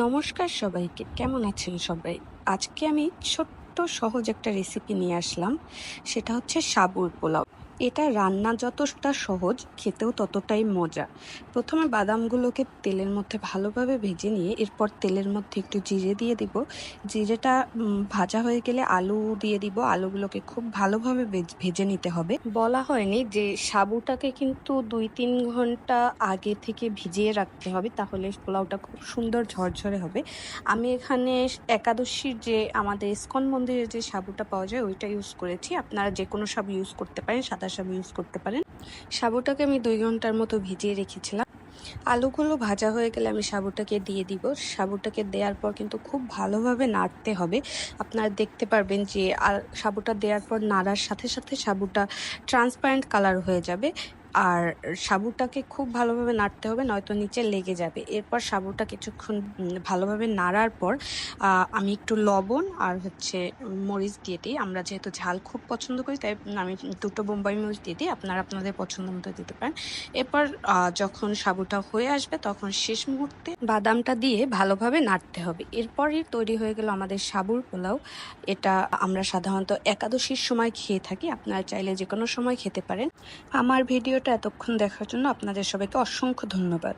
নমস্কার সবাইকে, কেমন আছেন সবাই? আজকে আমি ছোট্ট সহজ একটা রেসিপি নিয়ে আসলাম। সেটা হচ্ছে সাবুর পোলাও। এটা রান্না যতটা সহজ, খেতেও ততটাই মজা। প্রথমে বাদামগুলোকে তেলের মধ্যে ভালোভাবে ভেজে নিয়ে এরপর তেলের মধ্যে একটু জিরে দিয়ে দিব। জিরেটা ভাজা হয়ে গেলে আলু দিয়ে দিব। আলুগুলোকে খুব ভালোভাবে ভেজে নিতে হবে। বলা হয়নি যে সাবুটাকে কিন্তু ২-৩ ঘন্টা আগে থেকে ভিজিয়ে রাখতে হবে, তাহলে পোলাওটা খুব সুন্দর ঝরঝরে হবে। আমি এখানে একাদশীর যে আমাদের ইসকন মন্দিরে যে সাবুটা পাওয়া যায় ওইটা ইউজ করেছি। আপনারা যে কোনো সাবু ইউজ করতে পারেন, সাদা সাবু ইউজ করতে পারেন। সাবুটাকে আমি ২ ঘন্টার মতো ভিজিয়ে রেখেছিলাম। আলুগুলো ভাজা হয়ে গেলে আমি সাবুটাকে দিয়ে দিব। সাবুটাকে দেওয়ার পর কিন্তু খুব ভালোভাবে নাড়তে হবে। আপনারা দেখতে পারবেন যে সাবুটা দেওয়ার পর নাড়ার সাথে সাথে সাবুটা ট্রান্সপারেন্ট কালার হয়ে যাবে। আর সাবুটাকে খুব ভালোভাবে নাড়তে হবে, নয়তো নিচে লেগে যাবে। এরপর সাবুটা কিছুক্ষণ ভালোভাবে নাড়ার পর আমি একটু লবণ আর মরিচ দিয়ে দিই। আমরা যেহেতু ঝাল খুব পছন্দ করি তাই আমি ২ বোম্বাই মরিচ দিয়ে দিই। আপনারা আপনাদের পছন্দ মতো দিতে পারেন। এরপর যখন সাবুটা হয়ে আসবে তখন শেষ মুহূর্তে বাদামটা দিয়ে ভালোভাবে নাড়তে হবে। এরপরই তৈরি হয়ে গেল আমাদের সাবুর পোলাও। এটা আমরা সাধারণত একাদশীর সময় খেয়ে থাকি। আপনারা চাইলে যেকোনো সময় খেতে পারেন। আমার ভিডিওটা এতক্ষণ দেখার জন্য আপনাদের সবাইকে অসংখ্য ধন্যবাদ।